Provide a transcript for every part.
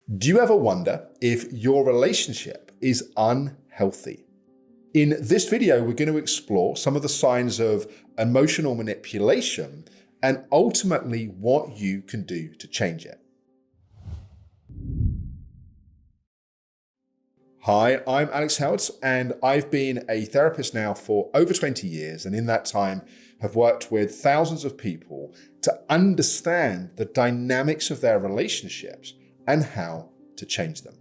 Do you ever wonder if your relationship is unhealthy? In this video, we're going to explore some of the signs of emotional manipulation and ultimately what you can do to change it. Hi, I'm Alex Howard, and I've been a therapist now for over 20 years, and in that time have worked with thousands of people to understand the dynamics of their relationships and how to change them.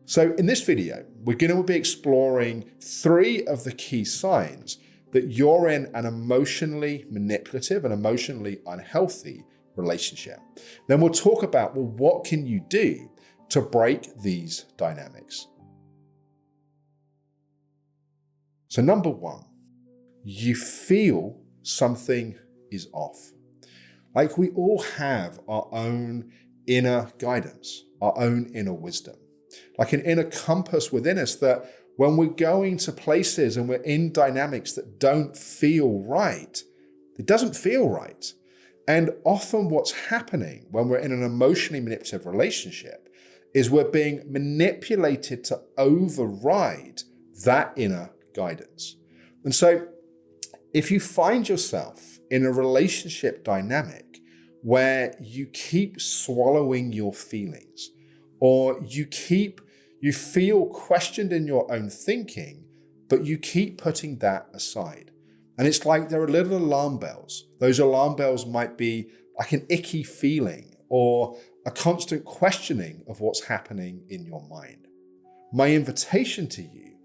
So in this video, we're going to be exploring 3 of the key signs that you're in an emotionally manipulative and emotionally unhealthy relationship. Then we'll talk about, well, what can you do to break these dynamics? So number 1, you feel something is off. Like we all have our own inner guidance, our own inner wisdom, like an inner compass within us that when we're going to places and we're in dynamics that don't feel right, it doesn't feel right. And often what's happening when we're in an emotionally manipulative relationship is we're being manipulated to override that inner guidance. And so if you find yourself in a relationship dynamic where you keep swallowing your feelings, or you feel questioned in your own thinking, but you keep putting that aside. And it's like there are little alarm bells. Those alarm bells might be like an icky feeling or a constant questioning of what's happening in your mind. My invitation to you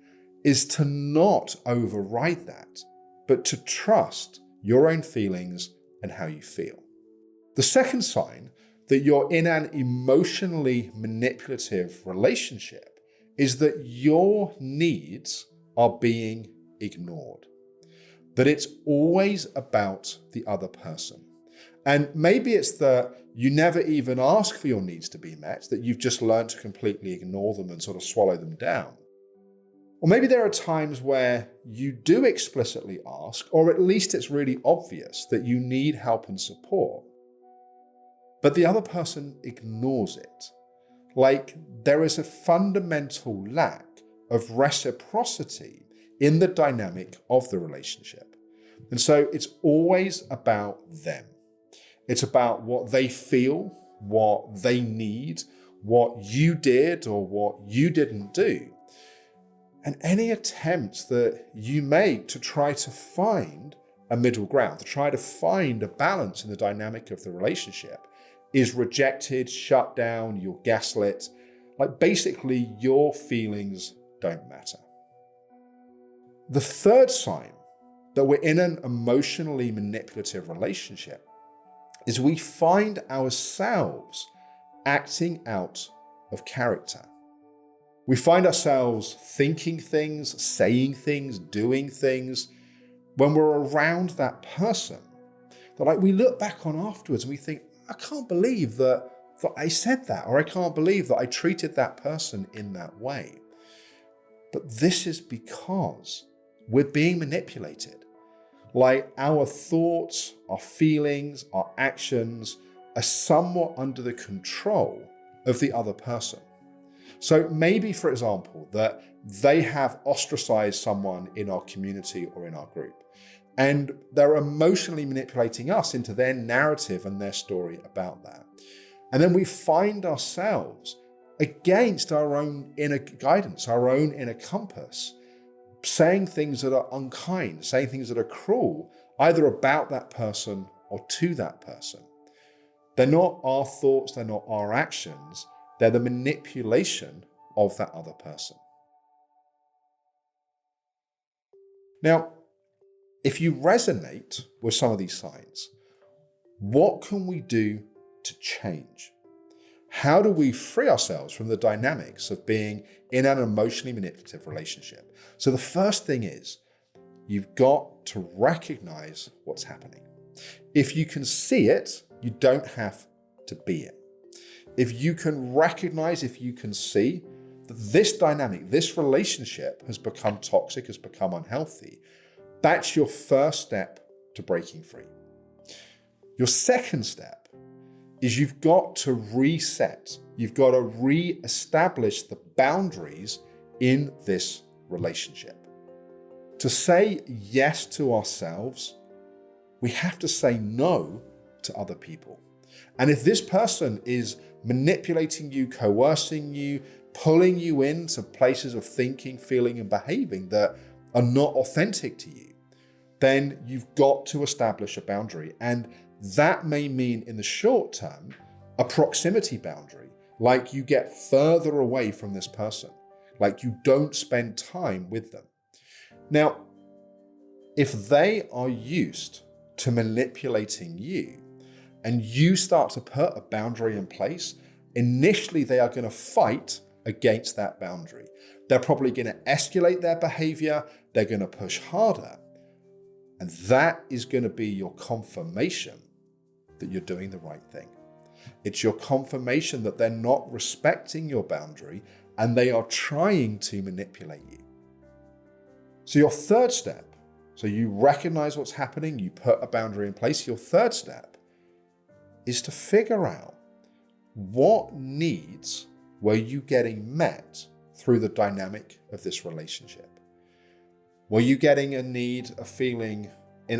is to not override that, but to trust your own feelings and how you feel. The second sign that you're in an emotionally manipulative relationship is that your needs are being ignored, that it's always about the other person. And maybe it's that you never even ask for your needs to be met, that you've just learned to completely ignore them and sort of swallow them down. Or maybe there are times where you do explicitly ask, or at least it's really obvious that you need help and support, but the other person ignores it. Like there is a fundamental lack of reciprocity in the dynamic of the relationship. And so it's always about them. It's about what they feel, what they need, what you did or what you didn't do. And any attempts that you make to try to find a middle ground, to try to find a balance in the dynamic of the relationship, is rejected, shut down, you're gaslit. Like basically your feelings don't matter. The third sign that we're in an emotionally manipulative relationship is we find ourselves acting out of character. We find ourselves thinking things, saying things, doing things when we're around that person that like we look back on afterwards and we think, I can't believe that I said that, or I can't believe that I treated that person in that way. But this is because we're being manipulated. Like our thoughts, our feelings, our actions are somewhat under the control of the other person. So maybe, for example, that they have ostracized someone in our community or in our group, and they're emotionally manipulating us into their narrative and their story about that. And then we find ourselves against our own inner guidance, our own inner compass, saying things that are unkind, saying things that are cruel, either about that person or to that person. They're not our thoughts, they're not our actions, they're the manipulation of that other person. Now, if you resonate with some of these signs, what can we do to change? How do we free ourselves from the dynamics of being in an emotionally manipulative relationship? So the first thing is, you've got to recognize what's happening. If you can see it, you don't have to be it. If you can recognize, if you can see that this dynamic, this relationship has become toxic, has become unhealthy, that's your first step to breaking free. Your second step is you've got to reset. You've got to re-establish the boundaries in this relationship. To say yes to ourselves, we have to say no to other people. And if this person is manipulating you, coercing you, pulling you into places of thinking, feeling, and behaving that are not authentic to you, then you've got to establish a boundary. And that may mean in the short term, a proximity boundary, like you get further away from this person, like you don't spend time with them. Now, if they are used to manipulating you and you start to put a boundary in place, initially they are going to fight against that boundary. They're probably going to escalate their behavior. They're going to push harder. And that is going to be your confirmation that you're doing the right thing. It's your confirmation that they're not respecting your boundary and they are trying to manipulate you. So your third step, so you recognize what's happening, you put a boundary in place. Your third step is to figure out what needs were you getting met through the dynamic of this relationship. Were you getting a need, a feeling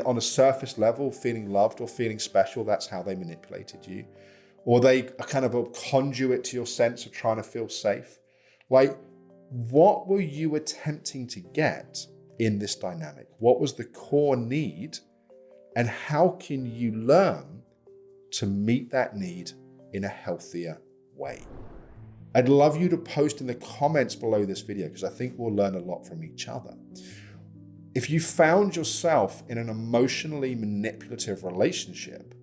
on a surface level, feeling loved or feeling special? That's how they manipulated you. Or they are kind of a conduit to your sense of trying to feel safe. Like, what were you attempting to get in this dynamic? What was the core need? And how can you learn to meet that need in a healthier way? I'd love you to post in the comments below this video because I think we'll learn a lot from each other. If you found yourself in an emotionally manipulative relationship,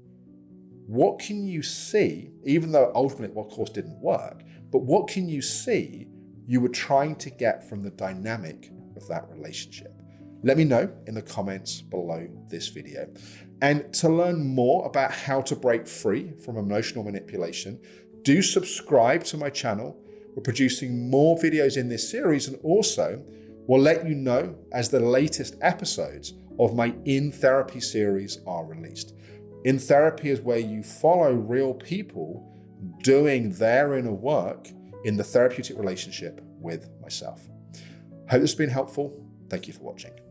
what can you see, even though ultimately it of course didn't work, but what can you see you were trying to get from the dynamic of that relationship? Let me know in the comments below this video. And to learn more about how to break free from emotional manipulation, do subscribe to my channel. We're producing more videos in this series, and also we'll let you know as the latest episodes of my In Therapy series are released. In Therapy is where you follow real people doing their inner work in the therapeutic relationship with myself. Hope this has been helpful. Thank you for watching.